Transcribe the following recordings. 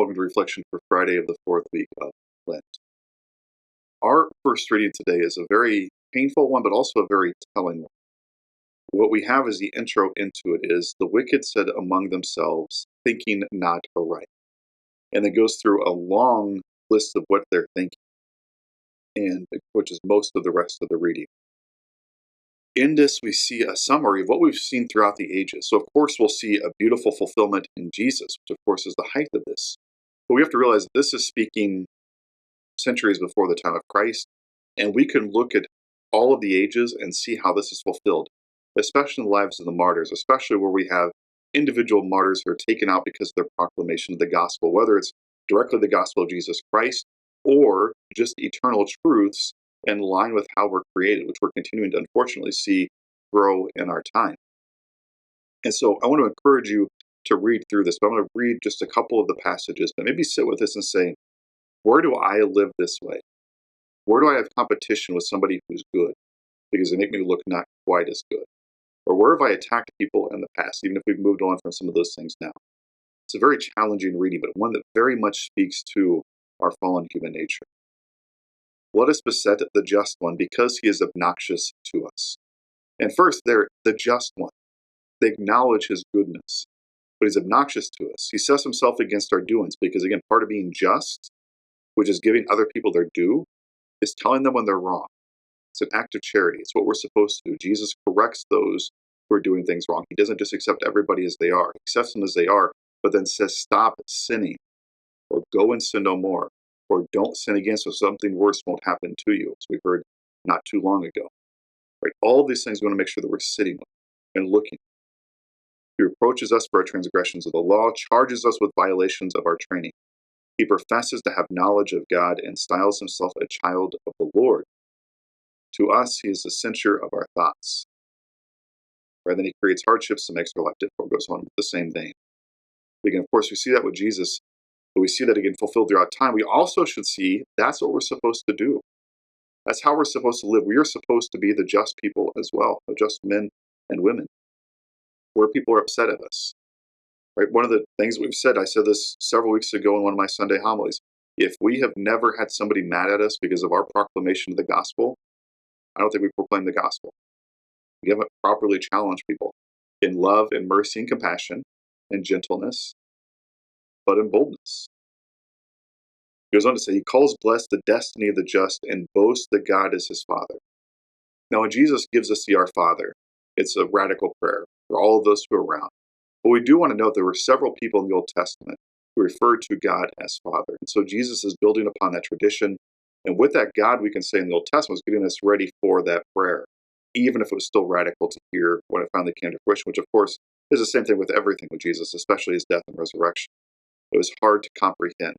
welcome to Reflection for Friday of the fourth week of Lent. Our first reading today is a very painful one, but also a very telling one. What we have as the intro into it is, the wicked said among themselves, thinking not aright. And it goes through a long list of what they're thinking, and which is most of the rest of the reading. In this, we see a summary of what we've seen throughout the ages. So, of course, we'll see a beautiful fulfillment in Jesus, which, of course, is the height of this. But we have to realize that this is speaking centuries before the time of Christ, and we can look at all of the ages and see how this is fulfilled, especially in the lives of the martyrs, especially where we have individual martyrs who are taken out because of their proclamation of the gospel, whether it's directly the gospel of Jesus Christ or just eternal truths in line with how we're created, which we're continuing to unfortunately see grow in our time. And so I want to encourage you to read through this, but I'm going to read just a couple of the passages, but maybe sit with this and say, where do I live this way? Where do I have competition with somebody who's good because they make me look not quite as good? Or where have I attacked people in the past, even if we've moved on from some of those things now? It's a very challenging reading, but one that very much speaks to our fallen human nature. Let us beset the just one because he is obnoxious to us. And first, they're the just one. They acknowledge his goodness, but he's obnoxious to us. He sets himself against our doings because, again, part of being just, which is giving other people their due, is telling them when they're wrong. It's an act of charity. It's what we're supposed to do. Jesus corrects those who are doing things wrong. He doesn't just accept everybody as they are. He accepts them as they are, but then says, stop sinning, or go and sin no more, or don't sin again so something worse won't happen to you, as we heard not too long ago. Right? All these things we want to make sure that we're sitting with and looking. He reproaches us for our transgressions of the law, charges us with violations of our training. He professes to have knowledge of God and styles himself a child of the Lord. To us, he is the censure of our thoughts. Rather than he creates hardships and makes our life difficult, goes on with the same vein. Again, of course, we see that with Jesus, but we see that again fulfilled throughout time. We also should see that's what we're supposed to do. That's how we're supposed to live. We are supposed to be the just people as well, the just men and women, where people are upset at us. Right? One of the things we've said, I said this several weeks ago in one of my Sunday homilies, if we have never had somebody mad at us because of our proclamation of the gospel, I don't think we proclaim the gospel. We haven't properly challenged people in love and mercy and compassion and gentleness, but in boldness. He goes on to say, he calls blessed the destiny of the just and boasts that God is his Father. Now, when Jesus gives us the Our Father, it's a radical prayer for all of those who are around. But we do want to note there were several people in the Old Testament who referred to God as Father. And so Jesus is building upon that tradition. And with that, God, we can say in the Old Testament, was getting us ready for that prayer, even if it was still radical to hear when it finally came to fruition, which, of course, is the same thing with everything with Jesus, especially his death and resurrection. It was hard to comprehend.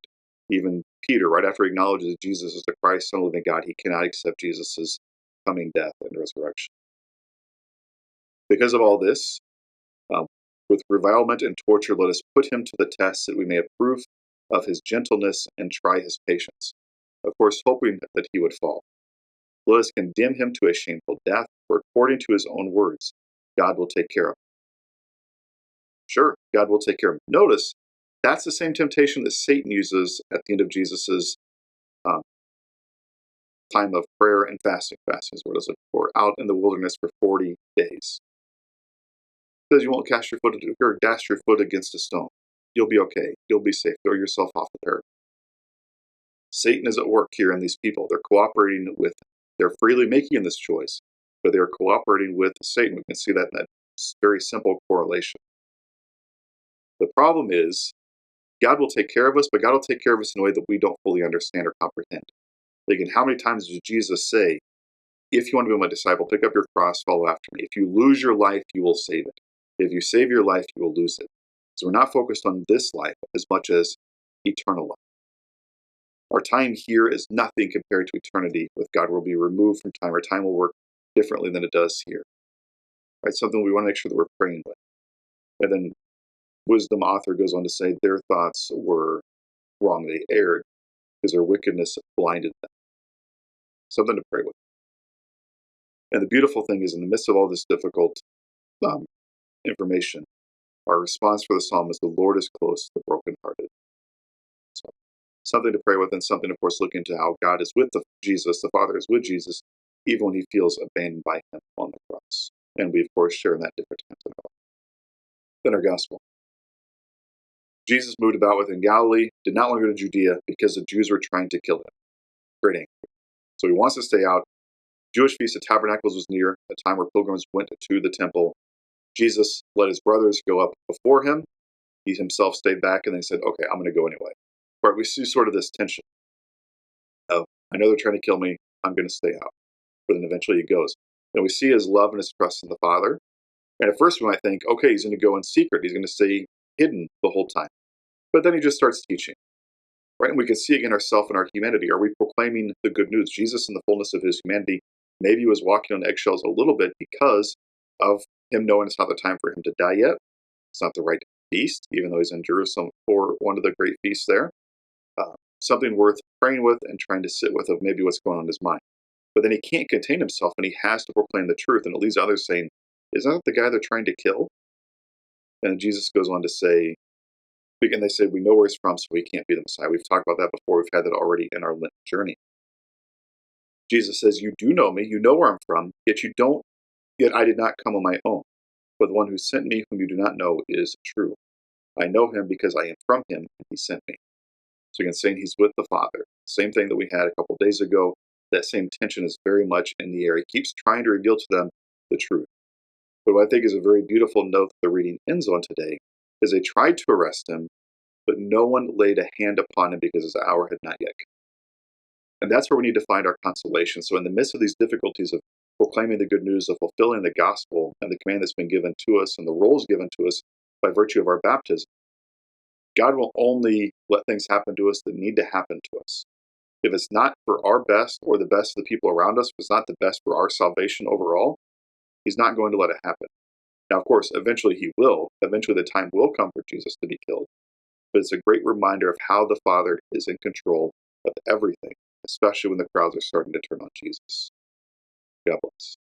Even Peter, right after he acknowledges Jesus as the Christ, Son of the living God, he cannot accept Jesus' coming death and resurrection. Because of all this, with revilement and torture, let us put him to the test that we may approve of his gentleness and try his patience, of course, hoping that he would fall. Let us condemn him to a shameful death, for according to his own words, God will take care of him. Sure, God will take care of him. Notice, that's the same temptation that Satan uses at the end of Jesus' time of prayer and fasting. Fasting is what it's looking for, out in the wilderness for 40 days. Says you won't dash your foot against a stone. You'll be okay. You'll be safe. Throw yourself off the parapet. Satan is at work here in these people. They're cooperating with him. They're freely making this choice, but they're cooperating with Satan. We can see that in that very simple correlation. The problem is, God will take care of us, but God will take care of us in a way that we don't fully understand or comprehend. Again, how many times does Jesus say, if you want to be my disciple, pick up your cross, follow after me. If you lose your life, you will save it. If you save your life, you will lose it. So we're not focused on this life as much as eternal life. Our time here is nothing compared to eternity with God. We'll be removed from time. Our time will work differently than it does here. Right? Something we want to make sure that we're praying with. And then Wisdom author goes on to say their thoughts were wrong. They erred because their wickedness blinded them. Something to pray with. And the beautiful thing is, in the midst of all this difficult information, our response for the psalm is, the Lord is close to the brokenhearted. something to pray with, and something, of course, looking to how God is with Jesus, the Father is with Jesus, even when he feels abandoned by him on the cross. And we, of course, share in that different times of our life. Then our gospel. Jesus moved about within Galilee, did not want to go to Judea because the Jews were trying to kill him. Great anger. So he wants to stay out. Jewish Feast of Tabernacles was near, a time where pilgrims went to the temple. Jesus let his brothers go up before him. He himself stayed back and then said, okay, I'm going to go anyway. But we see sort of this tension of, I know they're trying to kill me, I'm going to stay out. But then eventually he goes. And we see his love and his trust in the Father. And at first we might think, okay, he's going to go in secret. He's going to stay hidden the whole time. But then he just starts teaching. Right? And we can see again ourselves and our humanity. Are we proclaiming the good news? Jesus, in the fullness of his humanity, maybe was walking on eggshells a little bit because of him knowing it's not the time for him to die yet. It's not the right feast, even though he's in Jerusalem for one of the great feasts there. Something worth praying with and trying to sit with of maybe what's going on in his mind. But then he can't contain himself and he has to proclaim the truth. And it leaves others saying, isn't that the guy they're trying to kill? And Jesus goes on to say, and they say, we know where he's from, so he can't be the Messiah. We've talked about that before. We've had that already in our Lenten journey. Jesus says, you do know me, you know where I'm from, yet I did not come on my own. But the one who sent me, whom you do not know, is true. I know him because I am from him, and he sent me. So again, saying he's with the Father. Same thing that we had a couple days ago. That same tension is very much in the air. He keeps trying to reveal to them the truth. But what I think is a very beautiful note that the reading ends on today is they tried to arrest him, but no one laid a hand upon him because his hour had not yet come. And that's where we need to find our consolation. So in the midst of these difficulties of proclaiming the good news, of fulfilling the gospel and the command that's been given to us and the roles given to us by virtue of our baptism, God will only let things happen to us that need to happen to us. If it's not for our best or the best of the people around us, if it's not the best for our salvation overall, he's not going to let it happen. Now, of course, eventually he will. Eventually the time will come for Jesus to be killed. But it's a great reminder of how the Father is in control of everything, especially when the crowds are starting to turn on Jesus. God bless.